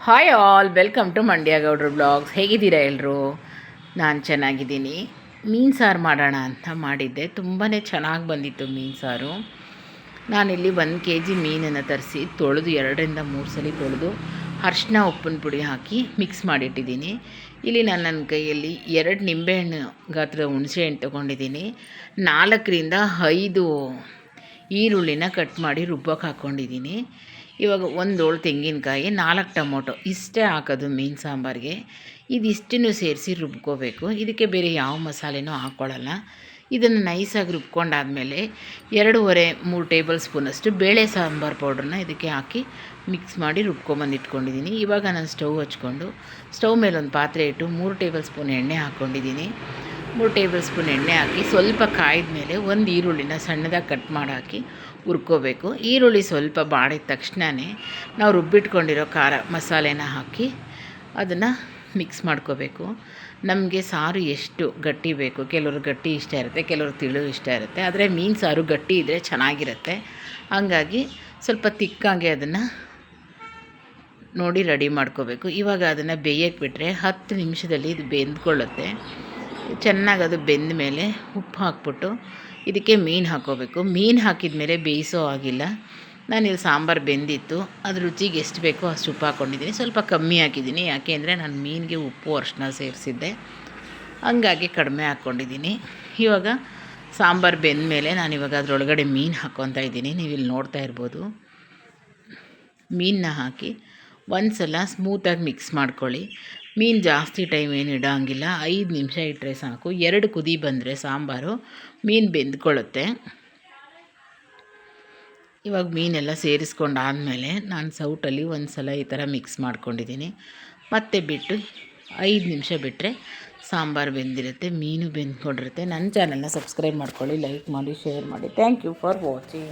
Hi all, welcome to Mandya ಗೌಡ್ರು blogs. ಹೇಗಿದ್ದೀರಾ ಎಲ್ಲರೂ? ನಾನು ಚೆನ್ನಾಗಿದ್ದೀನಿ. ಮೀನು ಸಾರು ಮಾಡೋಣ ಅಂತ ಮಾಡಿದ್ದೆ. ತುಂಬಾ ಚೆನ್ನಾಗಿ ಬಂದಿತ್ತು ಮೀನು ಸಾರು. ನಾನಿಲ್ಲಿ 1 kg ಮೀನನ್ನು ತರಿಸಿ ತೊಳೆದು 2-3 ಸಲ ತೊಳೆದು ಅರಿಶಿನ ಉಪ್ಪಿನ ಪುಡಿ ಹಾಕಿ ಮಿಕ್ಸ್ ಮಾಡಿಟ್ಟಿದ್ದೀನಿ. ಇಲ್ಲಿ ನಾನು ನನ್ನ ಕೈಯಲ್ಲಿ 2 ನಿಂಬೆಹಣ್ಣು ಗಾತ್ರದ ಹುಣಸೆಹಣ್ಣು ತೊಗೊಂಡಿದ್ದೀನಿ. 4-5 ಈರುಳ್ಳಿನ ಕಟ್ ಮಾಡಿ ರುಬ್ಬಕ್ಕೆ ಹಾಕ್ಕೊಂಡಿದ್ದೀನಿ. ಇವಾಗ 1 ಹೋಳು ತೆಂಗಿನಕಾಯಿ, 4 ಟೊಮೊಟೊ ಇಷ್ಟೇ ಹಾಕೋದು ಮೀನು ಸಾಂಬಾರಿಗೆ. ಇದಿಷ್ಟನ್ನು ಸೇರಿಸಿ ರುಬ್ಕೋಬೇಕು. ಇದಕ್ಕೆ ಬೇರೆ ಯಾವ ಮಸಾಲೆನೂ ಹಾಕ್ಕೊಳ್ಳಲ್ಲ. ಇದನ್ನು ನೈಸಾಗಿ ರುಬ್ಕೊಂಡಾದಮೇಲೆ 2.5-3 ಟೇಬಲ್ ಸ್ಪೂನಷ್ಟು ಬೇಳೆ ಸಾಂಬಾರು ಪೌಡ್ರನ್ನ ಇದಕ್ಕೆ ಹಾಕಿ ಮಿಕ್ಸ್ ಮಾಡಿ ರುಬ್ಕೊಂಬಂದು ಇಟ್ಕೊಂಡಿದ್ದೀನಿ. ಇವಾಗ ನಾನು ಸ್ಟವ್ ಹಚ್ಕೊಂಡು ಸ್ಟವ್ ಮೇಲೆ ಒಂದು ಪಾತ್ರೆ ಇಟ್ಟು 3 ಟೇಬಲ್ ಸ್ಪೂನ್ ಎಣ್ಣೆ ಹಾಕ್ಕೊಂಡಿದ್ದೀನಿ. 3 ಟೇಬಲ್ ಸ್ಪೂನ್ ಎಣ್ಣೆ ಹಾಕಿ ಸ್ವಲ್ಪ ಕಾಯ್ದ ಮೇಲೆ 1 ಈರುಳ್ಳಿನ ಸಣ್ಣದಾಗಿ ಕಟ್ ಮಾಡಿ ಹಾಕಿ ಹುರ್ಕೋಬೇಕು. ಈರುಳ್ಳಿ ಸ್ವಲ್ಪ ಬಾಡಿದ ತಕ್ಷಣವೇ ನಾವು ರುಬ್ಬಿಟ್ಕೊಂಡಿರೋ ಖಾರ ಮಸಾಲೆನ ಹಾಕಿ ಅದನ್ನು ಮಿಕ್ಸ್ ಮಾಡ್ಕೋಬೇಕು. ನಮಗೆ ಸಾರು ಎಷ್ಟು ಗಟ್ಟಿ ಬೇಕು, ಕೆಲವರು ಗಟ್ಟಿ ಇಷ್ಟ ಇರುತ್ತೆ, ಕೆಲವರು ತಿಳು ಇಷ್ಟ ಇರುತ್ತೆ. ಆದರೆ ಮೀನು ಸಾರು ಗಟ್ಟಿ ಇದ್ದರೆ ಚೆನ್ನಾಗಿರುತ್ತೆ. ಹಂಗಾಗಿ ಸ್ವಲ್ಪ ತಿಕ್ಕಾಗೆ ಅದನ್ನು ನೋಡಿ ರೆಡಿ ಮಾಡ್ಕೋಬೇಕು. ಇವಾಗ ಅದನ್ನು ಬೇಯಕ್ಕೆ ಬಿಟ್ಟರೆ 10 ನಿಮಿಷದಲ್ಲಿ ಇದು ಬೆಂದ್ಕೊಳ್ಳುತ್ತೆ. ಚೆನ್ನಾಗಿ ಅದು ಬೆಂದ ಮೇಲೆ ಉಪ್ಪು ಹಾಕ್ಬಿಟ್ಟು ಇದಕ್ಕೆ ಮೀನು ಹಾಕ್ಕೋಬೇಕು. ಮೀನು ಹಾಕಿದ ಮೇಲೆ ಬೇಯಿಸೋ ಆಗಿಲ್ಲ. ನಾನಿಲ್ಲಿ ಸಾಂಬಾರು ಬೆಂದಿತ್ತು, ಅದು ರುಚಿಗೆ ಎಷ್ಟು ಬೇಕೋ ಅಷ್ಟು ಉಪ್ಪು ಹಾಕ್ಕೊಂಡಿದ್ದೀನಿ. ಸ್ವಲ್ಪ ಕಮ್ಮಿ ಹಾಕಿದ್ದೀನಿ, ಯಾಕೆ ಅಂದರೆ ನಾನು ಮೀನಿಗೆ ಉಪ್ಪು ಅರಿಶಿನ ಸೇರಿಸಿದ್ದೆ, ಹಂಗಾಗಿ ಕಡಿಮೆ ಹಾಕ್ಕೊಂಡಿದ್ದೀನಿ. ಇವಾಗ ಸಾಂಬಾರು ಬೆಂದ ಮೇಲೆ ನಾನಿವಾಗ ಅದರೊಳಗಡೆ ಮೀನು ಹಾಕ್ಕೊತಾ ಇದ್ದೀನಿ. ನೀವು ಇಲ್ಲಿ ನೋಡ್ತಾ ಇರ್ಬೋದು. ಮೀನನ್ನ ಹಾಕಿ ಒಂದು ಸಲ ಸ್ಮೂತಾಗಿ ಮಿಕ್ಸ್ ಮಾಡ್ಕೊಳ್ಳಿ. ಮೀನು ಜಾಸ್ತಿ ಟೈಮ್ ಏನು ಇಡೋಂಗಿಲ್ಲ, 5 ನಿಮಿಷ ಇಟ್ಟರೆ ಸಾಕು. 2 ಕುದಿ ಬಂದರೆ ಸಾಂಬಾರು ಮೀನು ಬೆಂದ್ಕೊಳ್ಳುತ್ತೆ. ಇವಾಗ ಮೀನೆಲ್ಲ ಸೇರಿಸ್ಕೊಂಡಾದಮೇಲೆ ನಾನು ಸೌಟಲ್ಲಿ ಒಂದು ಸಲ ಈ ಥರ ಮಿಕ್ಸ್ ಮಾಡ್ಕೊಂಡಿದ್ದೀನಿ. ಮತ್ತೆ ಬಿಟ್ಟು 5 ನಿಮಿಷ ಬಿಟ್ಟರೆ ಸಾಂಬಾರು ಬೆಂದಿರುತ್ತೆ, ಮೀನು ಬೆಂದ್ಕೊಂಡಿರುತ್ತೆ. ನನ್ನ ಚಾನಲ್ನ ಸಬ್ಸ್ಕ್ರೈಬ್ ಮಾಡ್ಕೊಳ್ಳಿ, ಲೈಕ್ ಮಾಡಿ, ಶೇರ್ ಮಾಡಿ. Thank you for watching.